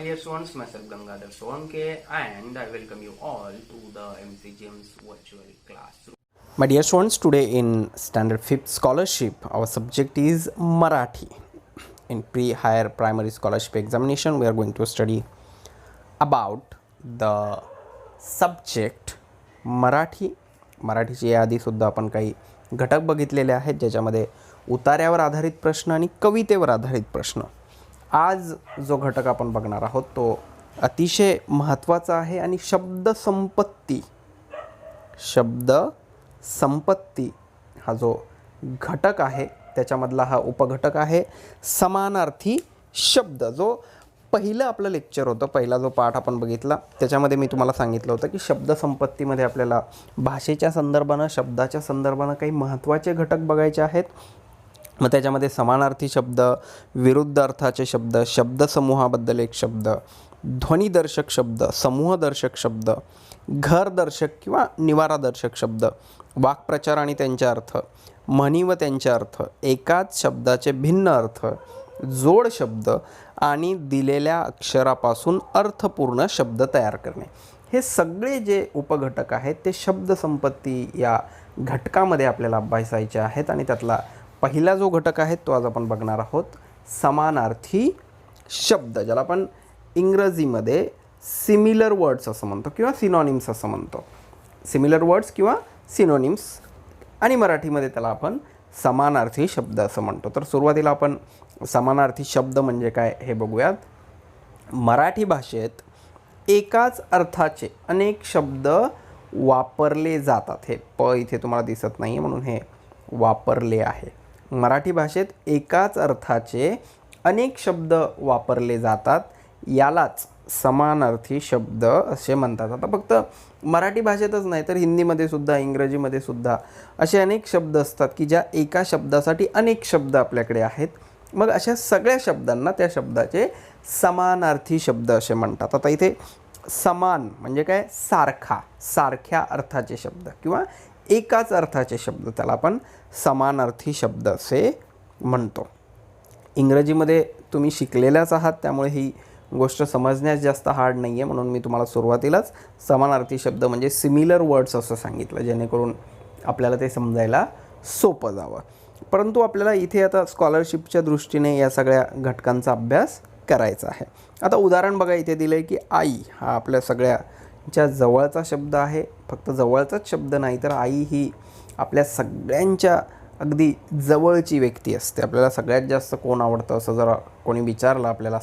dear students, myself Gangadhar Solanke and I welcome you all to the MC James virtual classroom. My dear students, today in Standard 5th Scholarship, our subject is Marathi. In pre-higher primary scholarship examination, we are going to study about the subject Marathi. मराठीची यादीसुद्धा आपण काही घटक बघितलेले आहेत ज्याच्यामध्ये उतार्यावर आधारित प्रश्न आणि कवितेवर आधारित प्रश्न. आज जो घटक आपण बघणार आहोत तो अतिशय महत्त्वाचा आहे आणि शब्द संपत्ती हा जो घटक आहे त्याच्यामधला हा उपघटक आहे समानार्थी शब्द. जो पहिलं आपलं लेक्चर होतं, पहिला जो पाठ आपण बघितला त्याच्यामध्ये मी तुम्हाला सांगितलं होतं की शब्दसंपत्तीमध्ये आपल्याला भाषेच्या संदर्भानं, शब्दाच्या संदर्भानं काही महत्त्वाचे घटक बघायचे आहेत. मग त्याच्यामध्ये समानार्थी शब्द, विरुद्ध अर्थाचे शब्द, शब्दसमूहाबद्दल एक शब्द, ध्वनिदर्शक शब्द, समूहदर्शक शब्द, घरदर्शक किंवा निवारादर्शक शब्द, वाक्प्रचार आणि त्यांचे अर्थ, म्हणी व त्यांचे अर्थ, एकाच शब्दाचे भिन्न अर्थ, जोड शब्द आणि दिलेल्या अक्षरापासून अर्थपूर्ण शब्द तयार करणे. हे सगळे जे उपघटक आहेत ते शब्दसंपत्ती या घटकामध्ये आपल्याला अभ्यासायचे आहेत आणि त्यातला पहिला जो घटक आहे तो आज आपण बघणार आहोत, समानार्थी शब्द, ज्याला आपण इंग्रजीमध्ये सिमिलर वर्ड्स असं म्हणतो किंवा सिनॉनिम्स असं म्हणतो. सिमिलर वर्ड्स किंवा सिनॉनिम्स आणि मराठीमध्ये त्याला आपण समानार्थी शब्द असं म्हणतो. तर सुरुवातीला आपण समानार्थी शब्द म्हणजे काय हे बघूयात. मराठी भाषेत एकाच अर्थाचे अनेक शब्द वापरले जातात. हे प इथे तुम्हाला दिसत नाही म्हणून हे वापरले आहे. मराठी भाषेत एकाच अर्थाचे अनेक शब्द वापरले जातात, यालाच समानार्थी शब्द असे म्हणतात. आता फक्त मराठी भाषेतच नाही तर हिंदीमध्ये सुद्धा, इंग्रजीमध्ये सुद्धा असे अनेक शब्द असतात की ज्या एका शब्दासाठी अनेक शब्द आपल्याकडे आहेत. मग अशा सगळ्या शब्दांना त्या शब्दाचे समानार्थी शब्द असे म्हणतात. आता इथे समान म्हणजे काय, सारखा, सारख्या अर्थाचे शब्द किंवा एकाच अर्थाचे शब्द, त्याला आपण समानार्थी शब्द असे म्हणतो. इंग्रजीमध्ये तुम्ही शिकलेल्याच आहात त्यामुळे ही गोष्ट समजण्यास जास्त हार्ड नाही आहे, म्हणून मी तुम्हाला सुरुवातीलाच समानार्थी शब्द म्हणजे सिमिलर वर्ड्स असं सांगितलं जेणेकरून आपल्याला ते समजायला सोपं जावं. परंतु आपल्याला इथे आता स्कॉलरशिपच्या दृष्टीने या सगळ्या घटकांचा अभ्यास करायचा आहे. आता उदाहरण बघा, इथे दिलं आहे की आई हा आपल्या सगळ्याच्या जवळचा शब्द आहे. फक्त जवळचाच शब्द नाही तर आई ही आपल्या सगळ्यांच्या अगदी जवळची व्यक्ती असते. आपल्याला सगळ्यात जास्त कोण आवडतं असं जरा कोणी विचारलं आपल्याला,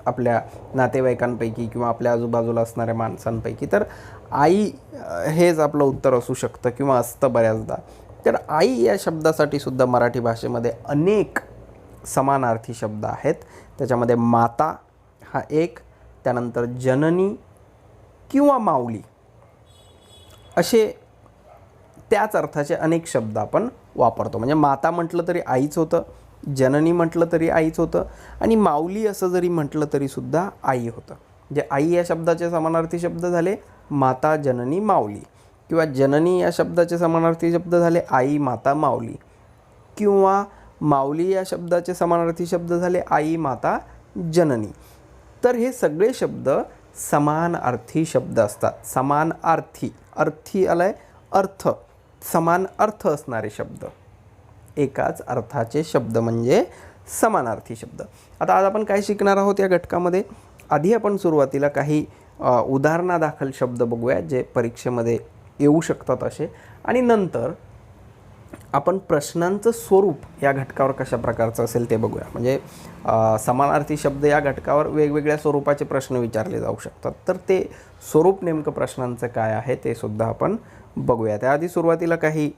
आपल्या नातेवाईकांपैकी किंवा आपल्या आजूबाजूला असणाऱ्या माणसांपैकी, तर आई हेच आपलं उत्तर असू शकतं किंवा असतं बऱ्याचदा. तर आई या शब्दासाठी सुद्धा मराठी भाषेमध्ये अनेक समानार्थी शब्द आहेत. त्याच्यामध्ये माता हा एक, त्यानंतर जननी किंवा माऊली असे त्याच अर्थाचे अनेक शब्द आपण वापरतो. म्हणजे माता म्हटलं तरी आईच होतं, जननी म्हटलं तरी आईच होतं आणि माऊली असं जरी म्हटलं तरीसुद्धा आई होतं. जे आई या शब्दाचे समानार्थी शब्द झाले माता, जननी, माऊली, किंवा जननी या शब्दाचे समानार्थी शब्द झाले आई, माता, माऊली, किंवा माऊली या शब्दाचे समानार्थी शब्द झाले आई, माता, जननी. तर हे सगळे शब्द समानार्थी शब्द असतात. समानार्थी, अर्थी आलाय अर्थ, समान अर्थ असणारे शब्द, एकाच अर्थाचे शब्द म्हणजे समानार्थी शब्द. आता आज आपण काय शिकणार आहोत या घटकामध्ये. आधी आपण सुरुवातीला काही उदाहरणादाखल शब्द बघूया जे परीक्षेमध्ये येऊ शकतात असे, आणि नंतर आपण प्रश्नांचं स्वरूप या घटकावर कशा प्रकारचं असेल ते बघूया. म्हणजे समानार्थी शब्द या घटकावर वेगवेगळ्या स्वरूपाचे प्रश्न विचारले जाऊ शकतात, तर ते स्वरूप नेमकं प्रश्नांचं काय आहे ते सुद्धा आपण बघूया. त्याआधी सुरुवातीला काही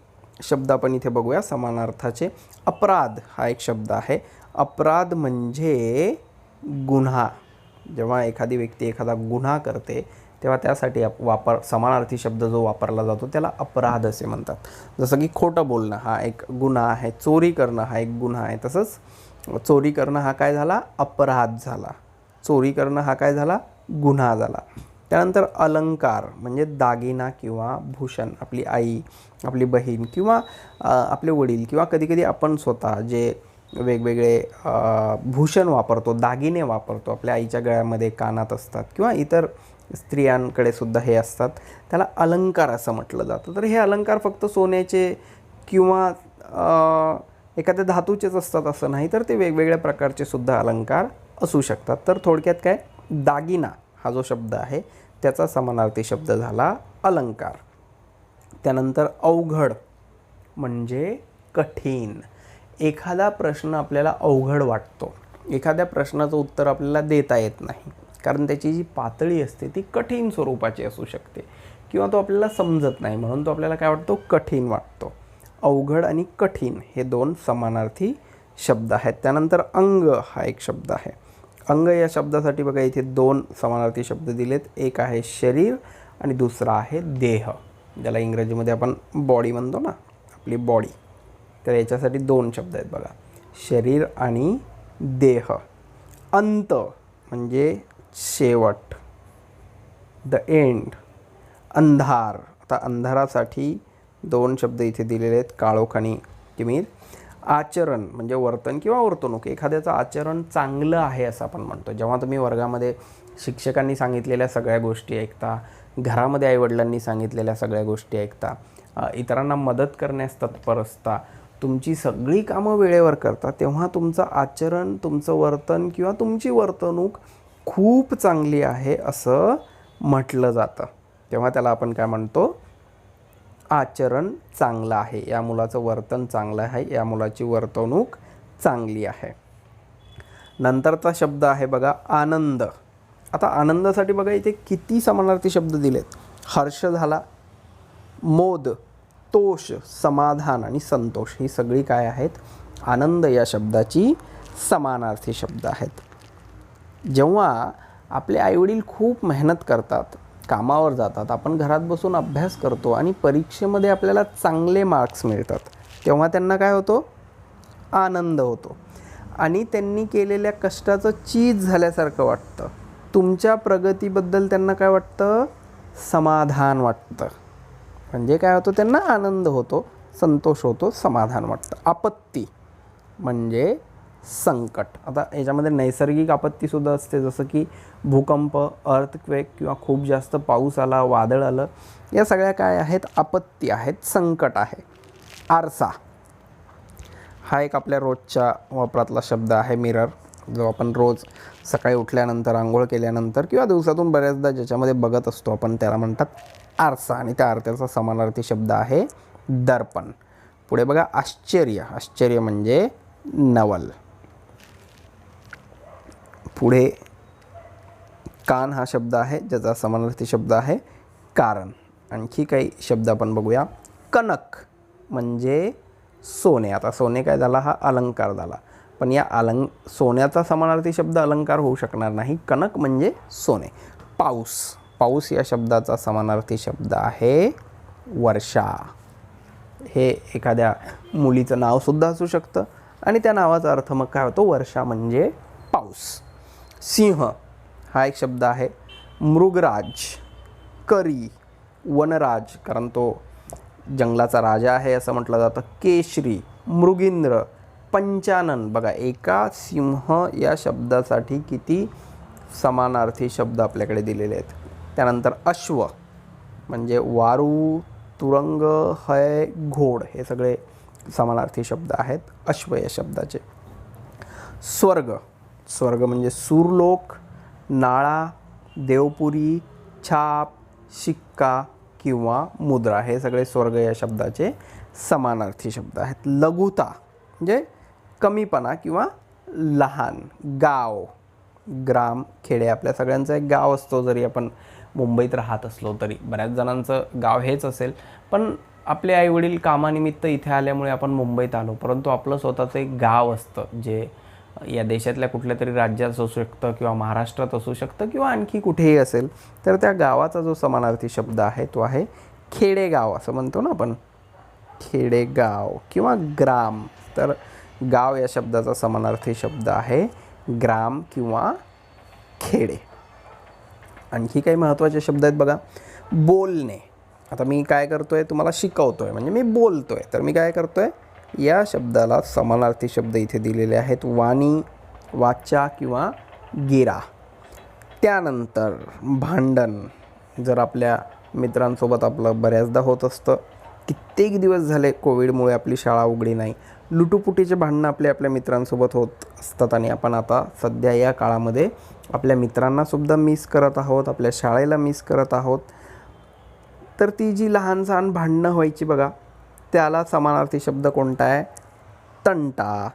शब्द आपण इथे बघूया समानार्थाचे. अपराध हा एक शब्द आहे. अपराध म्हणजे गुन्हा. जेव्हा एखादी व्यक्ती एखादा गुन्हा करते तेव्हा त्यासाठी समानार्थी शब्द जो वापरला जातो त्याला अपराध असे म्हणतात. जसं की खोटं बोलणं हा एक गुन्हा आहे, चोरी करणं हा एक गुन्हा आहे. तसंच चोरी करणं हा काय झाला, अपराध झाला. चोरी करणं हा काय झाला, गुन्हा झाला. त्यानंतर अलंकार म्हणजे दागिना किंवा भूषण. आपली आई, आपली बहीण किंवा आपले वडील किंवा कधीकधी आपण स्वतः जे वेगवेगळे भूषण वापरतो, दागिने वापरतो, आपल्या आईच्या गळ्यामध्ये कानात असतात किंवा इतर स्त्रियांकडे सुद्धा हे असतात, त्याला अलंकार असं म्हटलं जातं. तर हे अलंकार फक्त सोन्याचे किंवा एखाद्या धातूचेच असतात असं नाही, तर ते वेगवेगळ्या प्रकारचे सुद्धा अलंकार असू शकतात. तर थोडक्यात काय, दागिना हा जो शब्द आहे त्याचा समानार्थी शब्द झाला अलंकार. त्यानंतर अवघड म्हणजे कठीण. एखादा प्रश्न आपल्याला अवघड वाटतो, एखाद्या प्रश्नाचं उत्तर आपल्याला देता येत नाही, कारण त्याची जी पातळी असते ती कठीण स्वरूपाची असू शकते किंवा तो आपल्याला समजत नाही, म्हणून तो आपल्याला काय वाटतो, कठीण वाटतो. अवघड आणि कठीण हे दोन समानार्थी शब्द आहेत. त्यानंतर अंग हा एक शब्द आहे. अंग या शब्दासाठी बघा इथे दोन समानार्थी शब्द दिलेत. एक आहे शरीर आणि दुसरा आहे देह, ज्याला इंग्रजीमध्ये आपण बॉडी म्हणतो ना, आपली बॉडी. तर याच्यासाठी दोन शब्द आहेत बघा, शरीर आणि देह. अंत म्हणजे शेवट, द एंड. अंधार, आता अंधारासाठी दोन शब्द इथे दिलेले आहेत, काळोख आणि तिमिर. आचरण म्हणजे वर्तन किंवा वर्तणूक. एखाद्याचं आचरण चांगलं आहे असं आपण म्हणतो. जेव्हा तुम्ही वर्गामध्ये शिक्षकांनी सांगितलेल्या सगळ्या गोष्टी ऐकता, घरामध्ये आईवडिलांनी सांगितलेल्या सगळ्या गोष्टी ऐकता, इतरांना मदत करण्यास तत्पर असता, तुमची सगळी कामं वेळेवर करता, तेव्हा तुमचं आचरण, तुमचं वर्तन किंवा तुमची वर्तणूक खूप चांगली आहे असं म्हटलं जातं. तेव्हा त्याला आपण काय म्हणतो, आचरण चांगलं आहे, या मुलाचं वर्तन चांगलं आहे, या मुलाची वर्तणूक चांगली आहे. नंतरचा शब्द आहे बघा आनंद. आता आनंदासाठी बघा इथे किती समानार्थी शब्द दिलेत. हर्ष झाला, मोद, तोष, समाधान आणि संतोष, ही सगळी काय आहेत, आनंद या शब्दाची समानार्थी शब्द आहेत. जेव्हा आपले आईवडील खूप मेहनत करतात, कामावर जातात, आपण घरात बसून अभ्यास करतो आणि परीक्षेमध्ये आपल्याला चांगले मार्क्स मिळतात, तेव्हा त्यांना काय होतो, आनंद होतो आणि त्यांनी केलेल्या कष्टाचं चीज झाल्यासारखं वाटतं. तुमच्या प्रगतीबद्दल त्यांना काय वाटतं, समाधान वाटतं. म्हणजे काय होतं, त्यांना आनंद होतो, संतोष होतो, समाधान वाटतं. आपत्ती म्हणजे संकट. आता याच्यामध्ये नैसर्गिक आपत्तीसुद्धा असते, जसं की भूकंप, अर्थक्वेक किंवा खूप जास्त पाऊस आला, वादळ आलं, या सगळ्या काय आहेत, आपत्ती आहेत, संकट आहे. आरसा हा एक आपल्या रोजच्या वापरातला शब्द आहे. मिरर, जो आपण रोज सकाळी उठल्यानंतर, आंघोळ केल्यानंतर किंवा दिवसातून बऱ्याचदा ज्याच्यामध्ये बघत असतो आपण, त्याला म्हणतात आरसा. आणि त्या आरत्याचा समानार्थी शब्द आहे दर्पण. पुढे बघा आश्चर्य. आश्चर्य म्हणजे नवल. पुढे कान हा शब्द आहे, ज्याचा समानार्थी शब्द आहे कारण. आणखी काही शब्द आपण बघूया. कनक म्हणजे सोने. आता सोने काय झाला, हा अलंकार झाला, पण या सोन्याचा समानार्थी शब्द अलंकार होऊ शकणार नाही. कनक म्हणजे सोने. पाऊस. पाऊस या शब्दाचा समानार्थी शब्द आहे वर्षा. हे एखाद्या मुलीचं नावसुद्धा असू शकतं आणि त्या नावाचा अर्थ मग काय होतो, वर्षा म्हणजे पाऊस. सिंह हा एक शब्द आहे. मृगराज, करी, वनराज, कारण तो जंगलाचा राजा आहे असं म्हटलं जातं. केशरी, मृगींद्र, पंचानन. बघा एका सिंह या शब्दासाठी किती समानार्थी शब्द आपल्याकडे दिलेले आहेत. त्यानंतर अश्व म्हणजे वारू, तुरंग, हय, घोड, हे सगळे समानार्थी शब्द आहेत अश्व या शब्दाचे. स्वर्ग. स्वर्ग म्हणजे सूरलोक, नाळा, देवपुरी, छाप, शिक्का किंवा मुद्रा, हे सगळे स्वर्ग या शब्दाचे समानार्थी शब्द आहेत. लघुता म्हणजे कमीपणा किंवा लहान. गाव, ग्राम, खेडे, आपल्या सगळ्यांचा एक गाव असतो. जरी आपण मुंबईत राहत असलो तरी बऱ्याच जणांचं गाव हेच असेल, पण आपले आईवडील कामानिमित्त इथे आल्यामुळे आपण मुंबईत आलो, परंतु आपलं स्वतःचं एक गाव असतं, जे या देशातल्या कुठल्या तरी राज्यात असू शकतं किंवा महाराष्ट्रात असू शकतं किंवा आणखी कुठेही असेल. तर त्या गावाचा जो समानार्थी शब्द आहे तो आहे खेडेगाव, असं म्हणतो ना आपण, खेडेगाव किंवा ग्राम. तर गाव या शब्दाचा समानार्थी शब्द आहे ग्राम किंवा खेडे. आणखी काही महत्त्वाचे शब्द आहेत बघा. बोलणे. आता मी काय करतोय, तुम्हाला शिकवतोय म्हणजे मी बोलतोय, तर मी काय करतोय, या शब्दाला समानार्थी शब्द इथे दिलेले आहेत, वाणी, वाचा किंवा गिरा. त्यानंतर भांडण. जर आपल्या मित्रांसोबत आपलं बऱ्याचदा होत असतं, कित्येक दिवस झाले कोविडमुळे आपली शाळा उघडी नाही, लुटुपुटीचे भांडणं आपल्या मित्रांसोबत होत असतात आणि आपण आता सध्या या काळामध्ये आपल्या मित्रांनासुद्धा मिस करत आहोत, आपल्या शाळेला मिस करत आहोत. तर ती जी लहान सहान भांडणं व्हायची बघा, त्याला समानार्थी शब्द कोणता आहे? तंटा,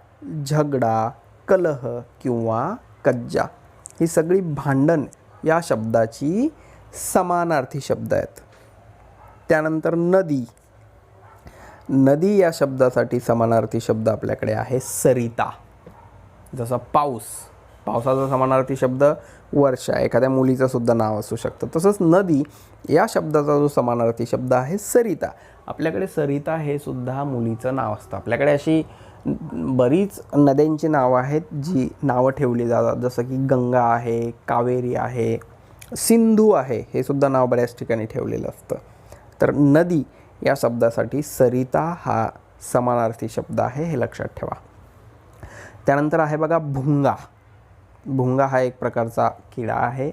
झगडा, कलह किंवा कज्जा. ही सगळी भांडण या शब्दाची समानार्थी शब्द आहेत. त्यानंतर नदी. नदी या शब्दासाठी समानार्थी शब्द आपल्याकडे आहे सरिता. जसं पाऊस, पावसाचा समानार्थी शब्द वर्षा, एखाद्या मुलीचं सुद्धा नाव असू शकतं. तसंच नदी या शब्दाचा जो समानार्थी शब्द आहे सरिता. आपल्याकडे सरिता हे सुद्धा मुलीचं नाव असतं. आपल्याकडे अशी बरीच नद्यांची नावं आहेत जी नावं ठेवली जातात, जसं की गंगा आहे, कावेरी आहे, सिंधू आहे, हे सुद्धा नाव बऱ्याच ठिकाणी ठेवलेलं असतं. तर नदी या शब्दासाठी सरिता हा समानार्थी शब्द आहे, हे लक्षात ठेवा. त्यानंतर आहे बघा भुंगा. भुंगा हा एक प्रकारचा किडा आहे.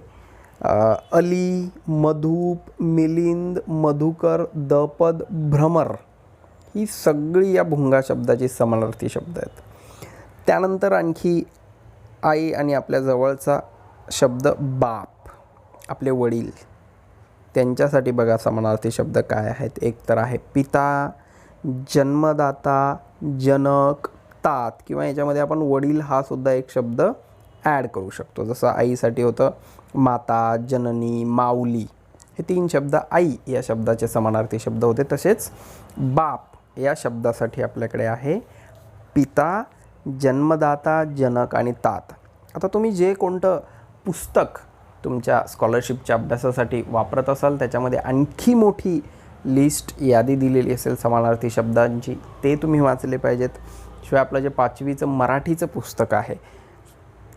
अली, मधुप, मिलिंद, मधुकर, दपद, भ्रमर ही सगळी या भुंगा शब्दाची समानार्थी शब्द आहेत. त्यानंतर आणखी आई आणि आपल्या जवळचा शब्द बाप, आपले वडील, त्यांच्यासाठी बघा समानार्थी शब्द काय आहेत. एक तर आहे पिता, जन्मदाता, जनक, तात, किंवा याच्यामध्ये आपण वडील हा सुद्धा एक शब्द ॲड करू शकतो. जसं आईसाठी होतं माता, जननी, माऊली, हे 3 शब्द आई या शब्दाचे समानार्थी शब्द होते. तसेच बाप या शब्दासाठी आपल्याकडे आहे पिता, जन्मदाता, जनक आणि तात. आता तुम्ही जे कोणतं पुस्तक तुमच्या स्कॉलरशिपच्या अभ्यासासाठी वापरत असाल त्याच्यामध्ये आणखी मोठी लिस्ट, यादी दिलेली असेल समानार्थी शब्दांची, ते तुम्ही वाचले पाहिजेत. शिवाय आपलं जे 5वीचं मराठीचं पुस्तक आहे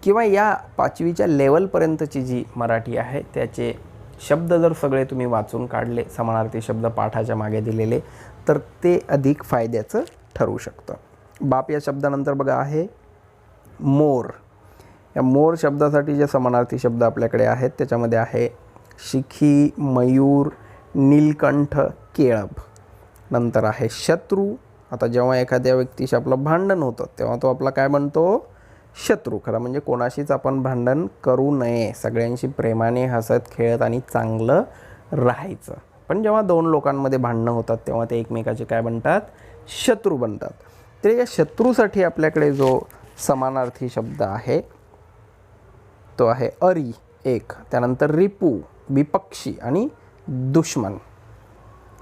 किंवा या 5वीच्या लेवलपर्यंतची जी मराठी आहे त्याचे शब्द जर सगळे तुम्ही वाचून काढले समानार्थी शब्द पाठाच्या मागे दिलेले, तर ते अधिक फायद्याचं ठरू शकतं. बाप या शब्दानंतर बघा आहे मोर. या मोर शब्दासाठी जे समानार्थी शब्द आपल्याकडे आहेत त्याच्यामध्ये आहे शिखी, मयूर, नीलकंठ, केळब. नंतर आहे शत्रू. आता जेव्हा एखाद्या व्यक्तीशी आपलं भांडण होतं तेव्हा तो आपला काय बनतो? शत्रू. खरं म्हणजे कोणाशीच आपण भांडण करू नये, सगळ्यांशी प्रेमाने हसत खेळत आणि चांगलं राहायचं. पण जेव्हा 2 लोकांमध्ये भांडणं होतात तेव्हा ते एकमेकाचे काय बनतात? शत्रू बनतात. तर या शत्रूसाठी आपल्याकडे जो समानार्थी शब्द आहे तो आहे अरी एक. त्यानंतर रिपू, विपक्षी आणि दुश्मन,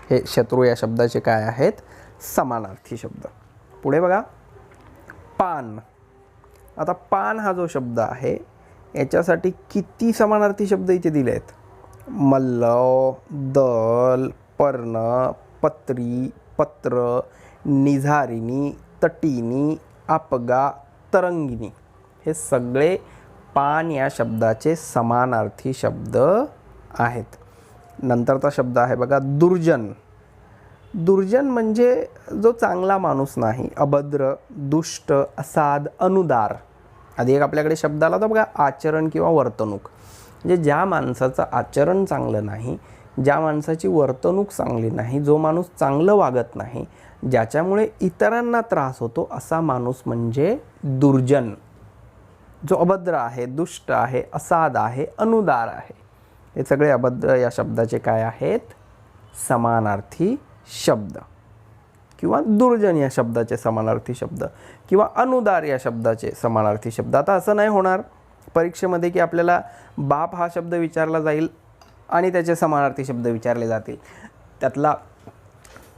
हे शत्रू या शब्दाचे काय आहेत? समानार्थी शब्द. पुढे बघा पान. आता पान हा जो शब्द आहे याच्यासाठी किती समानार्थी शब्द इथे दिले आहेत? मल्ल, दल, पर्ण, पत्री, पत्र, निझारिणी, तटिनी, आपगा, तरंगिणी, हे सगळे पान या शब्दाचे समानार्थी शब्द आहेत. नंतरचा शब्द आहे बघा दुर्जन. दुर्जन म्हणजे जो चांगला माणूस नाही, अभद्र, दुष्ट, असाध, अनुदार. आधी एक आपल्याकडे शब्द आला होता बघा आचरण किंवा वर्तणूक. म्हणजे ज्या माणसाचं आचरण चांगलं नाही, ज्या माणसाची वर्तणूक चांगली नाही, जो माणूस चांगलं वागत नाही, ज्याच्यामुळे इतरांना त्रास होतो, असा माणूस म्हणजे दुर्जन. जो अभद्र आहे, दुष्ट आहे, असाध आहे, अनुदार आहे, हे सगळे अभद्र या शब्दाचे काय आहेत? समानार्थी शब्द. किंवा दुर्जन या शब्दाचे समानार्थी शब्द किंवा अनुदार या शब्दाचे समानार्थी शब्द. आता असं नाही होणार परीक्षेमध्ये की आपल्याला बाप हा शब्द विचारला जाईल आणि त्याचे समानार्थी शब्द विचारले जातील. त्यातला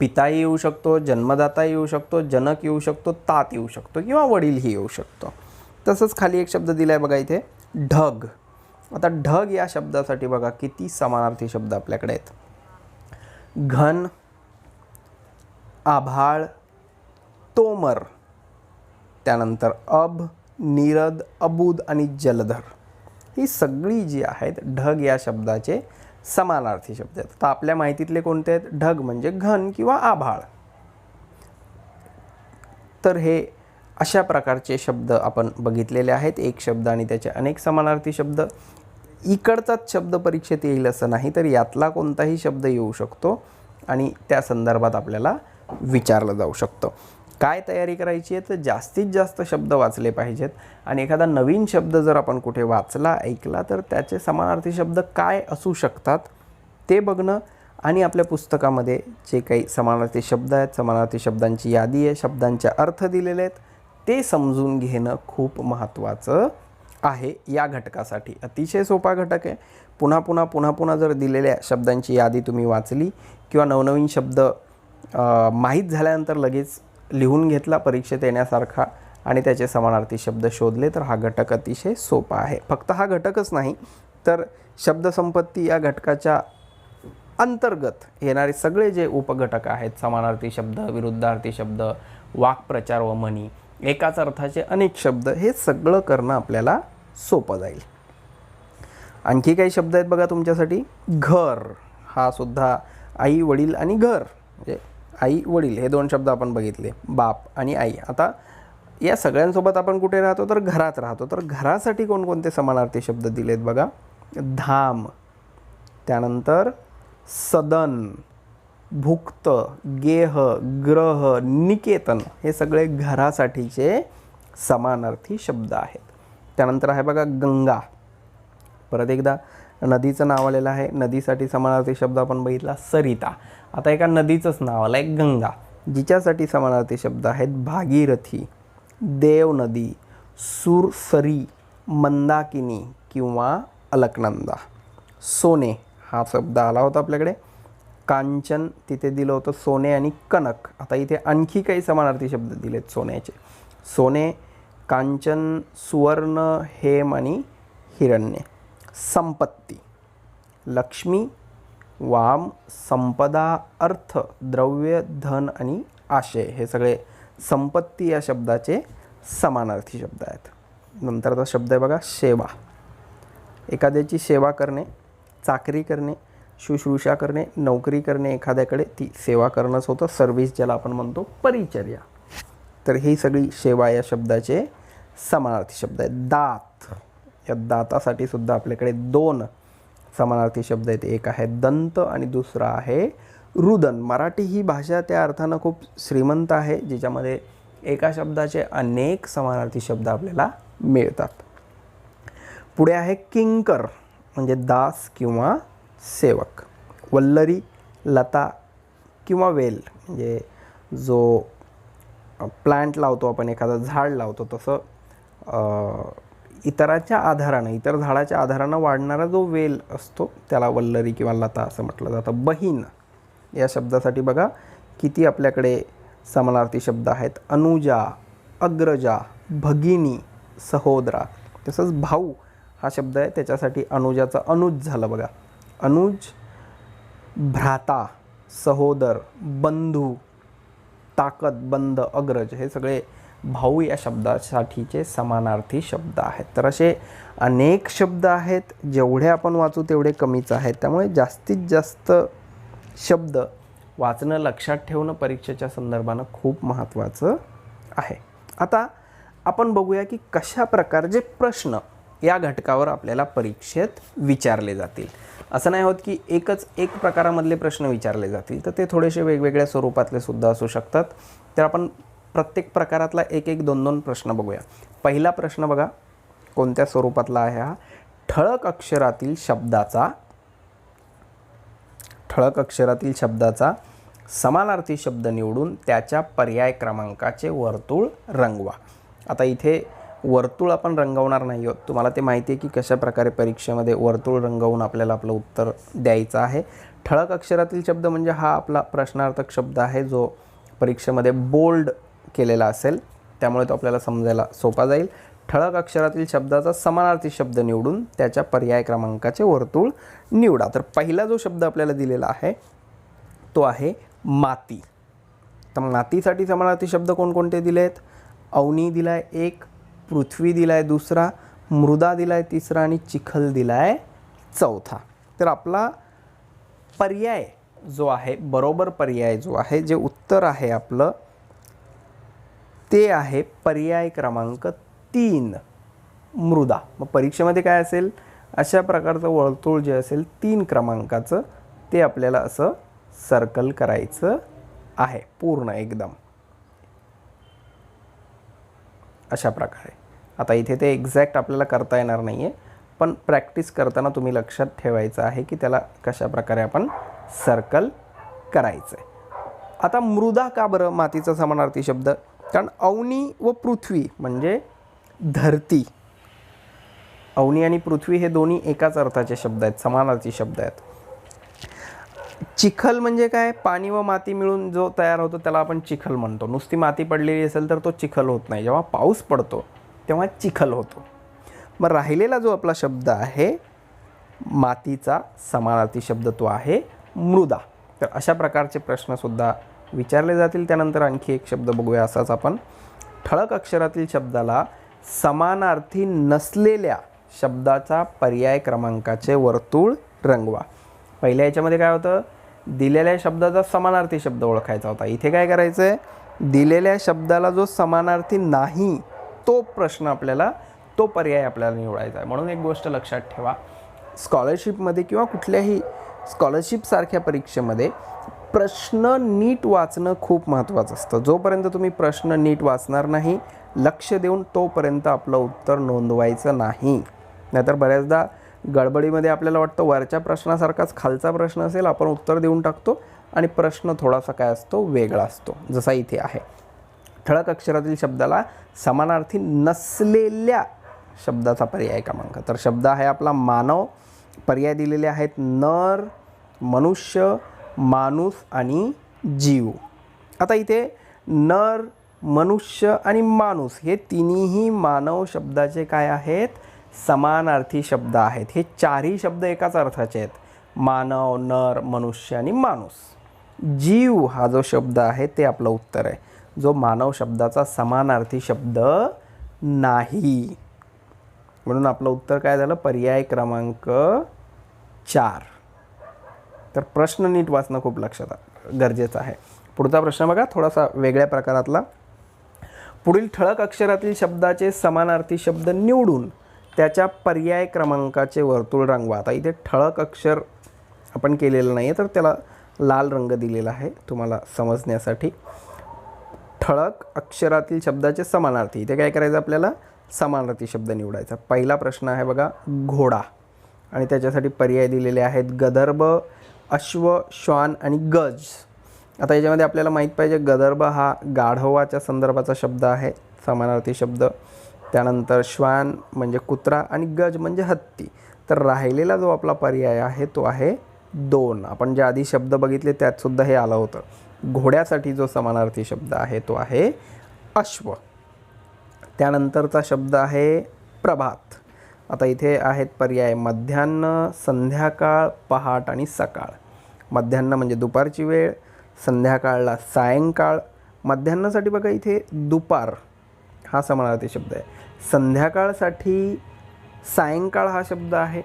पिताही येऊ शकतो, जन्मदाता येऊ शकतो, जनक येऊ शकतो, तात येऊ शकतो किंवा वडीलही येऊ शकतो. तसंच खाली एक शब्द दिला आहे बघा इथे ढग. आता ढग या शब्दासाठी बघा किती समानार्थी शब्द आपल्याकडे आहेत. घन, आभाळ, तोमर, त्यानंतर अब, नीरद, अबूद आणि जलधर, ही सगळी जी आहेत ढग या शब्दाचे समानार्थी शब्द आहेत. तर आपल्या माहितीतले कोणते आहेत? ढग म्हणजे घन किंवा आभाळ. तर हे अशा प्रकारचे शब्द आपण बघितलेले आहेत. एक शब्द आणि त्याचे अनेक समानार्थी शब्द. इकडचाच शब्द परीक्षेत येईल असं नाही, तर यातला कोणताही शब्द येऊ शकतो आणि त्या संदर्भात आपल्याला विचारलं जाऊ शकतं. काय तयारी करायची आहे, तर जास्तीत जास्त शब्द वाचले पाहिजेत आणि एखादा नवीन शब्द जर आपण कुठे वाचला, ऐकला, तर त्याचे समानार्थी शब्द काय असू शकतात ते बघणं आणि आपल्या पुस्तकामध्ये जे काही समानार्थी शब्द आहेत, समानार्थी शब्दांची यादी आहे, शब्दांचे अर्थ दिलेले आहेत, ते समजून घेणं खूप महत्त्वाचं आहे या घटकासाठी. अतिशय सोपा घटक आहे. पुन्हा जर दिलेल्या शब्दांची यादी तुम्ही वाचली किंवा नवनवीन शब्द माहीत झाल्यानंतर लगेच लिहून घेतला परीक्षेत येण्यासारखा आणि त्याचे समानार्थी शब्द शोधले, तर हा घटक अतिशय सोपा आहे. फक्त हा घटकच नाही, तर शब्दसंपत्ती या घटकाच्या अंतर्गत येणारे सगळे जे उपघटक आहेत, समानार्थी शब्द, विरुद्धार्थी शब्द, वाक्प्रचार व म्हणी, एकाच अर्थाचे अनेक शब्द, हे सगळं करणं आपल्याला सोपं जाईल. आणखी काही शब्द आहेत बघा तुमच्यासाठी. घर हा सुद्धा आई वडील आणि घर, म्हणजे आई वडील हे दोन शब्द आपण बघितले, बाप आणि आई. आता या सगळ्यांसोबत आपण कुठे राहतो, तर घरात राहतो. तर घरासाठी कोणकोणते समानार्थी शब्द दिलेत बघा. धाम, त्यानंतर सदन, भुक्त, गेह, ग्रह, निकेतन, हे सगळे घरासाठीचे समानार्थी शब्द आहेत. त्यानंतर आहे बघा गंगा. परत एकदा नदीचं नाव आलेलं आहे. नदीसाठी समानार्थी शब्द आपण बघितला सरिता. आता एका नदीचंच नाव आलं आहे गंगा, जिच्यासाठी समानार्थी शब्द आहेत भागीरथी, देवनदी, सुरसरी, मंदाकिनी किंवा अलकनंदा. सोने हा शब्द आला होता आपल्याकडे. कांचन तिथे दिलं होतं सोने आणि कनक. आता इथे आणखी काही समानार्थी शब्द दिलेत सोन्याचे. सोने, कांचन, सुवर्ण, हेम आणि हिरण्य. संपत्ती, लक्ष्मी, वाम, संपदा, अर्थ, द्रव्य, धन आणि आशय, हे सगळे संपत्ती या शब्दाचे समानार्थी शब्द आहेत. नंतरचा शब्द आहे बघा सेवा. एखाद्याची सेवा करणे, चाकरी करणे, शुश्रूषा करणे, नोकरी करणे, एखाद्याकडे ती सेवा करणंच होतं. सर्व्हिस ज्याला आपण म्हणतो, परिचर्या. तर ही सगळी सेवा या शब्दाचे समानार्थी शब्द आहेत. दात, या दातासाठी सुद्धा आपल्याकडे दोन समानार्थी शब्द आहेत. एक आहे दंत आणि दुसरा आहे रुदन. मराठी ही भाषा त्या अर्थानं खूप श्रीमंत आहे, जिच्यामध्ये एका शब्दाचे अनेक समानार्थी शब्द आपल्याला मिळतात. पुढे आहे किंकर, म्हणजे दास किंवा सेवक. वल्लरी, लता किंवा वेल, म्हणजे जो प्लांट लावतो आपण, एखादं झाड लावतो, तसं इतराच्या आधारानं, इतर झाडाच्या आधारानं वाढणारा जो वेल असतो त्याला वल्लरी किंवा लता असं म्हटलं जातं. बहीण या शब्दासाठी बघा किती आपल्याकडे समानार्थी शब्द आहेत. अनुजा, अग्रजा, भगिनी, सहोदरा. तसंच भाऊ हा शब्द आहे, त्याच्यासाठी अनुजाचं अनुज झालं बघा. अनुज, भ्राता, सहोदर, बंधू, ताकदबंद, अग्रज, हे सगळे भाऊ या शब्दासाठीचे समानार्थी शब्द आहेत. तर असे अनेक शब्द आहेत, जेवढे आपण वाचू तेवढे कमीच आहेत. त्यामुळे जास्तीत जास्त शब्द वाचणं, लक्षात ठेवणं परीक्षेच्या संदर्भानं खूप महत्त्वाचं आहे. आता आपण बघूया की कशा प्रकारचे प्रश्न या घटकावर आपल्याला परीक्षेत विचारले जातील. असं नाही होत की एक प्रकारामधले प्रश्न विचारले जातील, तर ते थोडेसे वेगवेगळ्या स्वरूपातले सुद्धा असू शकतात. तर आपण प्रत्येक प्रकारातला एक दोन दोन प्रश्न बघूया. पहिला प्रश्न बघा कोणत्या स्वरूपातला आहे हा. ठळक अक्षरातील शब्दाचा समानार्थी शब्द निवडून त्याच्या पर्याय क्रमांकाचे वर्तुळ रंगवा. आता इथे वर्तुळ आपण रंगवणार नाही आहोत. तुम्हाला ते माहिती आहे की कशा प्रकारे परीक्षेमध्ये वर्तुळ रंगवून आपल्याला आपलं उत्तर द्यायचं आहे. ठळक अक्षरातील शब्द म्हणजे हा आपला प्रश्नार्थक शब्द आहे, जो परीक्षेमध्ये बोल्ड केलेला असेल, त्यामुळे तो आपल्याला समजायला सोपा जाईल. ठळक अक्षरातील शब्दाचा समानार्थी शब्द निवडून त्याच्या पर्याय क्रमांकाचे वर्तुळ निवडा. तर पहिला जो शब्द आपल्याला दिलेला आहे तो आहे माती. तर मातीसाठी समानार्थी शब्द कोणकोणते दिलेत. अवनी दिलाय एक, पृथ्वी दिलाय दुसरा, मृदा दिलाय तिसरा आणि चिखल दिलाय चौथा. तर आपला पर्याय जो आहे, बरोबर पर्याय जो आहे, जे उत्तर आहे आपलं ते आहे पर्याय क्रमांक 3 मृदा. मग परीक्षेमध्ये काय असेल, अशा प्रकारचं वर्तुळ जे असेल 3 क्रमांकाचं ते आपल्याला असं सर्कल करायचं आहे पूर्ण एकदम अशा प्रकारे. आता इथे ते एक्झॅक्ट आपल्याला करता येणार नाही आहे, पण प्रॅक्टिस करताना तुम्ही लक्षात ठेवायचं आहे की त्याला कशा प्रकारे आपण सर्कल करायचं आहे. आता मृदा का बरं मातीचा समानार्थी शब्द, कारण अवनी व पृथ्वी म्हणजे धरती, अवनी आणि पृथ्वी हे दोन्ही एकाच अर्थाचे शब्द आहेत, समानार्थी शब्द आहेत. चिखल म्हणजे काय, पाणी व माती मिळून जो तयार होतो त्याला आपण चिखल म्हणतो. नुसती माती पडलेली असेल तर तो चिखल होत नाही, जेव्हा पाऊस पडतो तेव्हा चिखल होतो. मग राहिलेला जो आपला शब्द आहे मातीचा समानार्थी शब्द तो आहे मृदा. तर अशा प्रकारचे प्रश्नसुद्धा विचारले जातील. त्यानंतर आणखी एक शब्द बघूया असाच आपण. ठळक अक्षरातील शब्दाला समानार्थी नसलेल्या शब्दाचा पर्याय क्रमांकाचे वर्तुळ रंगवा. पहिल्या याच्यामध्ये काय होतं, दिलेल्या शब्दाचा समानार्थी शब्द ओळखायचा होता. इथे काय करायचं आहे, दिलेल्या शब्दाला जो समानार्थी नाही तो प्रश्न आपल्याला, तो पर्याय आपल्याला निवडायचा आहे. म्हणून एक गोष्ट लक्षात ठेवा, स्कॉलरशिपमध्ये किंवा कुठल्याही स्कॉलरशिपसारख्या परीक्षेमध्ये प्रश्न नीट वाचणं खूप महत्त्वाचं असतं. जोपर्यंत तुम्ही प्रश्न नीट वाचणार नाही, लक्ष देऊन, तोपर्यंत आपलं उत्तर नोंदवायचं नाही. नाहीतर बऱ्याचदा गडबडीमध्ये आपल्याला वाटतं वरच्या प्रश्नासारखाच खालचा प्रश्न असेल, आपण उत्तर देऊन टाकतो आणि प्रश्न थोडासा काय असतो, वेगळा असतो. जसा इथे आहे, ठळक अक्षरातील शब्दाला समानार्थी नसलेल्या शब्दाचा पर्याय क्रमांक. तर शब्द आहे आपला मानव. पर्याय दिलेले आहेत नर, मनुष्य, माणूस आणि जीव. आता इथे नर, मनुष्य आणि माणूस हे तिन्ही मानव शब्दाचे काय आहेत, समानार्थी शब्द आहेत. हे चारही शब्द एकाच अर्थाचे आहेत, मानव, नर, मनुष्य आणि माणूस. जीव हा जो शब्द आहे ते आपलं उत्तर आहे, जो मानव शब्दाचा समानार्थी शब्द नाही. म्हणून आपलं उत्तर काय झालं, पर्याय क्रमांक 4. तर प्रश्न नीट वाचणं खूप लक्षात गरजेचं आहे. पुढचा प्रश्न बघा, थोडासा वेगळ्या प्रकारातला. पुढील ठळक अक्षरातील शब्दाचे समानार्थी शब्द निवडून त्याच्या पर्याय क्रमांकाचे वर्तुळ रंगवा. आता इथे ठळक अक्षर आपण केलेलं नाही आहे, तर त्याला लाल रंग दिलेला आहे तुम्हाला समजण्यासाठी. ठळक अक्षरातील शब्दाचे समानार्थी, इथे काय करायचं आपल्याला, समानार्थी शब्द निवडायचा. पहिला प्रश्न आहे बघा, घोडा, आणि त्याच्यासाठी पर्याय दिलेले आहेत गदर्भ, अश्व, श्वान आणि गज. आता याच्यामध्ये आपल्याला माहीत पाहिजे, गदर्भ हा गाढवाच्या संदर्भाचा शब्द आहे, समानार्थी शब्द. त्यानंतर श्वान म्हणजे कुत्रा आणि गज म्हणजे हत्ती. तर राहिलेला जो आपला पर्याय आहे तो आहे 2. आपण जे आधी शब्द बघितले त्यातसुद्धा हे आलं होतं. घोड्यासाठी जो समानार्थी शब्द आहे तो आहे अश्व. त्यानंतरचा शब्द आहे प्रभात. आता इथे आहेत पर्याय मध्यान्ह, संध्याकाळ, पहाट आणि सकाळ. मध्यान्ह म्हणजे दुपारची वेळ, संध्याकाळला सायंकाळ. मध्यान्हसाठी बघा इथे दुपार हा समानार्थी शब्द आहे, संध्याकाळसाठी सायंकाळ हा शब्द आहे,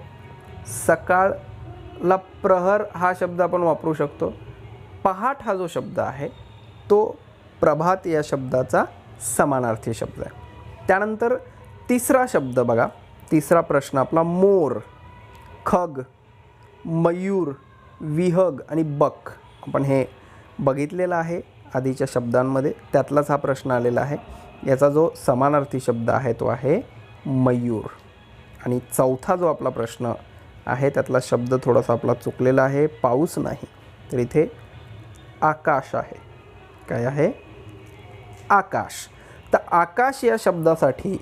सकाळला प्रहर हा शब्द आपण वापरू शकतो. पहाट हा जो शब्द आहे तो प्रभात या शब्दाचा समानार्थी शब्द आहे. त्यानंतर तिसरा शब्द बघा, तिसरा प्रश्न आपला मोर, खग, मयूर, विहग आणि बक. आपण हे बघितलेलं आहे आधीच्या शब्दांमध्ये, त्यातलाच हा प्रश्न आलेला आहे. याचा जो समानार्थी शब्द आहे तो आहे मयूर. आणि चौथा जो आपला प्रश्न आहे त्यातला शब्द थोडासा आपला चुकलेला आहे, पाऊस नाही, तर इथे आकाश आहे. काय आहे, आकाश. तर आकाश या शब्दासाठी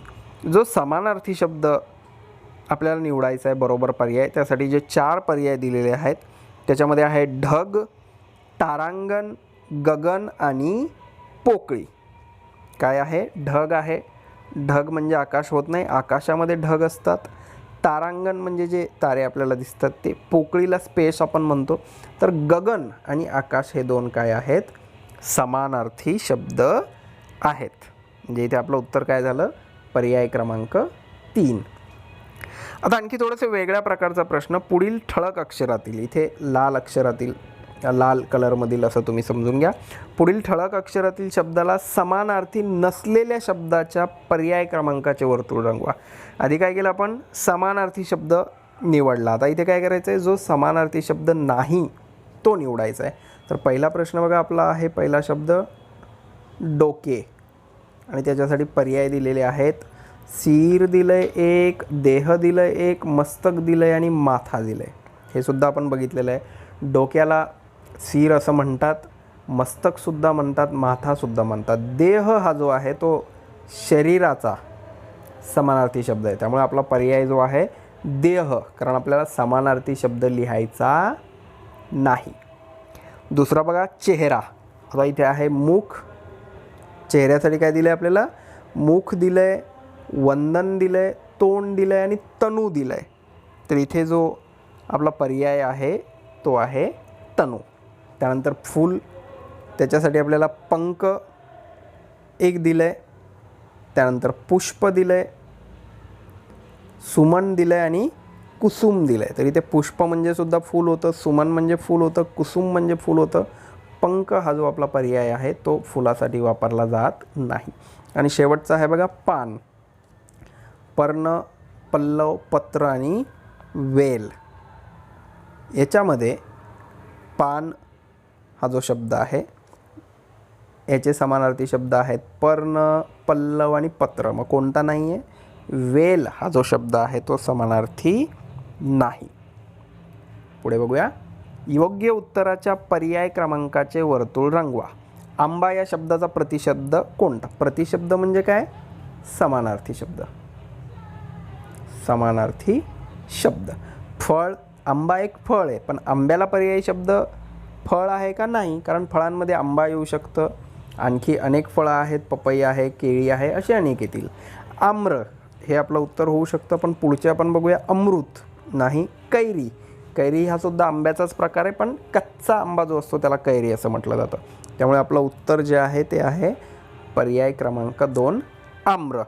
जो समानार्थी शब्द आपल्याला निवडायचा आहे बरोबर पर्याय, त्यासाठी जे 4 पर्याय दिलेले आहेत त्याच्यामध्ये आहे ढग, तारांगण, गगन आणि पोकळी. काय आहे, ढग आहे. ढग म्हणजे आकाश होत नाही, आकाशामध्ये ढग असतात. तारांगण म्हणजे जे तारे आपल्याला दिसतात ते, पोकळीला स्पेस आपण म्हणतो. तर गगन आणि आकाश हे 2 काय आहेत, समानार्थी शब्द आहेत. म्हणजे इथे आपलं उत्तर काय झालं, पर्याय क्रमांक 3. आता आणखी थोडंसं वेगळ्या प्रकारचा प्रश्न, पुढील ठळक अक्षरातील, इथे लाल अक्षरातील लाल कलरमधील असं तुम्ही समजून घ्या. पुढील ठळक अक्षरातील शब्दाला समानार्थी नसलेल्या शब्दाच्या पर्याय क्रमांकाचे वर्तुळ रंगवा. आधी काय केलं आपण, समानार्थी शब्द निवडला. आता इथे काय करायचं आहे, जो समानार्थी शब्द नाही तो निवडायचा आहे. तर पहिला प्रश्न बघा आपला आहे, पहिला शब्द डोके आणि त्याच्यासाठी पर्याय दिलेले आहेत. सीर दिलंय एक, देह दिलंय एक, मस्तक दिलंय आणि माथा दिलंय. हे सुद्धा आपण बघितलेलं आहे. डोक्याला सीर असं म्हणतात, मस्तकसुद्धा म्हणतात, माथासुद्धा म्हणतात. देह हा जो आहे तो शरीराचा समानार्थी शब्द आहे. त्यामुळे आपला पर्याय जो आहे देह, कारण आपल्याला समानार्थी शब्द लिहायचा नाही. दुसरा बघा चेहरा. आता इथे आहे मुख. चेहऱ्यासाठी काय दिलं आहे आपल्याला, मुख दिलं आहे, वंदन दिलं आहे, तोंड दिलं आहे आणि तनू दिलं आहे. तर इथे जो आपला पर्याय आहे तो आहे तनू. त्यानंतर फूल, त्याच्यासाठी आपल्याला पंख एक दिलं आहे. त्यानंतर पुष्प दिलं आहे, सुमन दिलं आहे आणि कुसुम दिलं आहे. तर इथे पुष्प म्हणजे सुद्धा फूल होतं, सुमन म्हणजे फूल होतं, कुसुम म्हणजे फूल होतं. पंख हा जो आपला पर्याय आहे तो फुलासाठी वापरला जात नाही. आणि शेवटचा आहे बघा पान. पर्ण, पल्लव, पत्र आणि वेल. याच्यामध्ये पान हा जो शब्द आहे याचे समानार्थी शब्द आहेत पर्ण, पल्लव आणि पत्र. मग कोणता नाही आहे, वेल हा जो शब्द आहे तो समानार्थी नाही. पुढे बघूया. योग्य उत्तराच्या पर्याय क्रमांकाचे वर्तुळ रंगवा. आंबा या शब्दाचा प्रतिशब्द कोणता? प्रतिशब्द म्हणजे काय, समानार्थी शब्द. समानार्थी शब्द. फळ, आंबा एक फळ आहे, पण आंब्याला पर्यायी शब्द फळ आहे का नाही, कारण फळांमध्ये आंबा येऊ शकतं, आणखी अनेक फळं आहेत, पपई आहे, केळी आहे, असे अनेक येतील. आम्र हे आपलं उत्तर होऊ शकतं, पण पुढचे आपण बघूया. अमृत नाही. कैरी, कैरी हा सुद्धा आंब्याचाच प्रकार आहे, पण कच्चा आंबा जो असतो त्याला कैरी असं म्हटलं जातं. त्यामुळे आपलं उत्तर जे आहे ते आहे पर्याय क्रमांक 2 आम्र.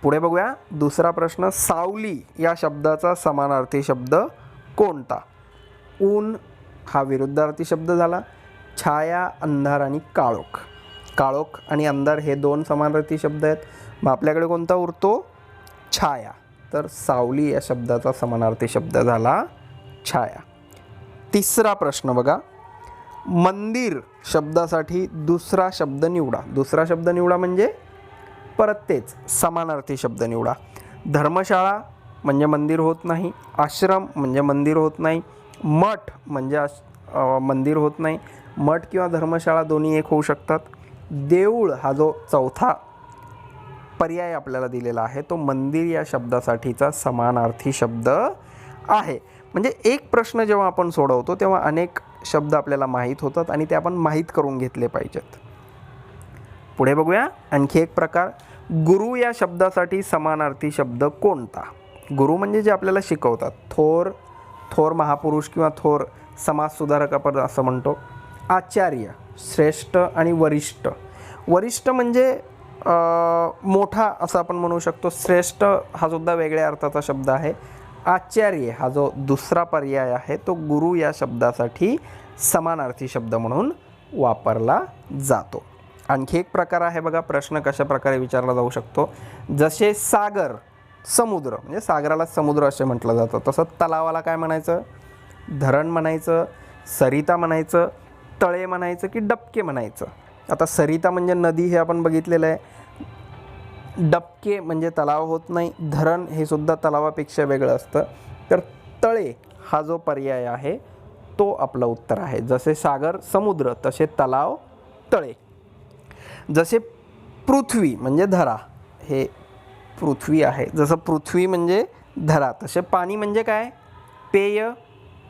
पुढे बघूया दुसरा प्रश्न. सावली या शब्दाचा समानार्थी शब्द कोणता? ऊन हा विरुद्धार्थी शब्द झाला. छाया, अंधार आणि काळोख. काळोख आणि अंधार हे 2 समानार्थी शब्द आहेत. मग आपल्याकडे कोणता उरतो? छाया. तर सावली या शब्दाचा समानार्थी शब्द झाला छाया. तिसरा प्रश्न बघा. मंदिर शब्दासाठी दुसरा शब्द निवडा. दुसरा शब्द निवडा म्हणजे परत तेच समानार्थी शब्द निवडा. धर्मशाळा म्हणजे मंदिर होत नाही. आश्रम म्हणजे मंदिर होत नाही. मठ म्हणजे मंदिर होत नाही. मठ किंवा धर्मशाळा दोन्ही एक होऊ शकतात. देऊळ हा जो चौथा पर्याय आपल्याला दिलेला आहे तो मंदिर या शब्दासाठीचा समानार्थी शब्द आहे. म्हणजे एक प्रश्न जेव्हा आपण सोडवतो तेव्हा अनेक शब्द आपल्याला माहीत होतात आणि ते आपण माहीत करून घेतले पाहिजेत. पुढे बघूया आणखी एक प्रकार. गुरु या शब्दासाठी समानार्थी शब्द कोणता? गुरु म्हणजे जे आपल्याला शिकवतात. थोर, थोर महापुरुष किंवा थोर समाजसुधारक आपण असं म्हणतो. आचार्य, श्रेष्ठ आणि वरिष्ठ. वरिष्ठ म्हणजे मोठा असं आपण म्हणू शकतो. श्रेष्ठ हा सुद्धा वेगळ्या अर्थाचा शब्द आहे. आचार्य हा जो दुसरा पर्याय आहे तो गुरु या शब्दासाठी समानार्थी शब्द म्हणून वापरला जातो. आणखी एक प्रकार आहे बघा. प्रश्न कशा प्रकारे विचारला जाऊ शकतो. जसे सागर, समुद्र म्हणजे सागराला समुद्र असे म्हटलं जातं, तसं तलावाला काय म्हणायचं? धरण म्हणायचं, सरिता म्हणायचं, तळे म्हणायचं की डबके म्हणायचं. आता सरिता म्हणजे नदी हे आपण बघितलेलं आहे. डबके म्हणजे तलाव होत नाही. धरण हे सुद्धा तलावापेक्षा वेगळं असतं. तर तळे हा जो पर्याय आहे तो आपलं उत्तर आहे. जसे सागर, समुद्र तसे तलाव, तळे. जसे पृथ्वी म्हणजे धरा, हे पृथ्वी आहे. जसं पृथ्वी म्हणजे धरा तसे पाणी म्हणजे काय? पेय.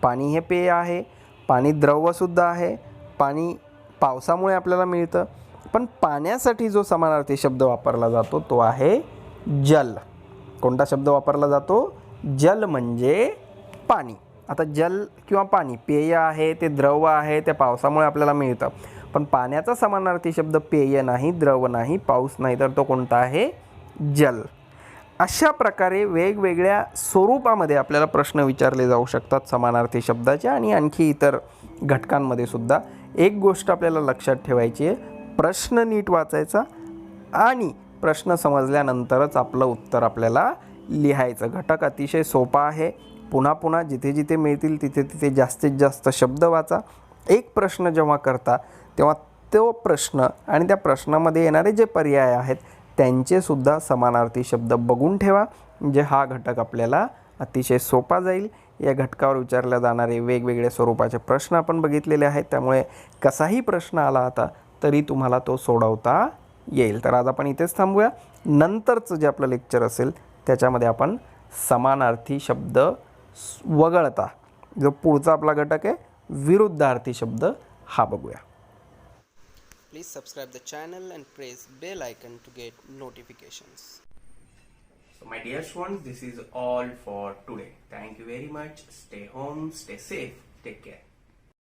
पाणी हे पेय आहे. पाणी द्रवसुद्धा आहे. पाणी पावसामुळे आपल्याला मिळतं. पण पाण्यासाठी जो समानार्थी शब्द वापरला जातो तो आहे जल. कोणता शब्द वापरला जातो? जल म्हणजे पाणी. आता जल किंवा पाणी पेय आहे, ते द्रव आहे, ते पावसामुळे आपल्याला मिळतं. पण पाण्याचा समानार्थी शब्द पेय नाही, द्रव नाही, पाऊस नाही, तर तो कोणता आहे? जल. अशा प्रकारे वेगवेगळ्या स्वरूपामध्ये आपल्याला प्रश्न विचारले जाऊ शकतात समानार्थी शब्दाचे आणि आणखी इतर घटकांमध्ये सुद्धा एक गोष्ट आपल्याला लक्षात ठेवायची आहे, प्रश्न नीट वाचायचा आणि प्रश्न समजल्यानंतरच आपलं उत्तर आपल्याला लिहायचं. घटक अतिशय सोपा आहे. पुन्हा पुन्हा जिथे जिथे मिळतील तिथे तिथे जास्तीत जास्त शब्द वाचा. एक प्रश्न जेव्हा करता तेव्हा तो प्रश्न आणि त्या प्रश्नामध्ये येणारे जे पर्याय आहेत त्यांचेसुद्धा समानार्थी शब्द बघून ठेवा, म्हणजे हा घटक आपल्याला अतिशय सोपा जाईल. या घटकावर विचारले जाणारे वेगवेगळ्या स्वरूपाचे प्रश्न आपण बघितलेले आहेत, त्यामुळे कसाही प्रश्न आला आता तरी तुम्हाला तो सोडवता येईल. तर आज आपण इथेच थांबूया. नंतरचं जे आपलं लेक्चर असेल त्याच्यामध्ये आपण समानार्थी शब्द वगळता जो पुढचा आपला घटक आहे विरुद्धार्थी शब्द हा बघूया. Please subscribe the channel and press bell icon to get notifications. So my dear students, this is all for today. Thank you very much. Stay home, stay safe, take care.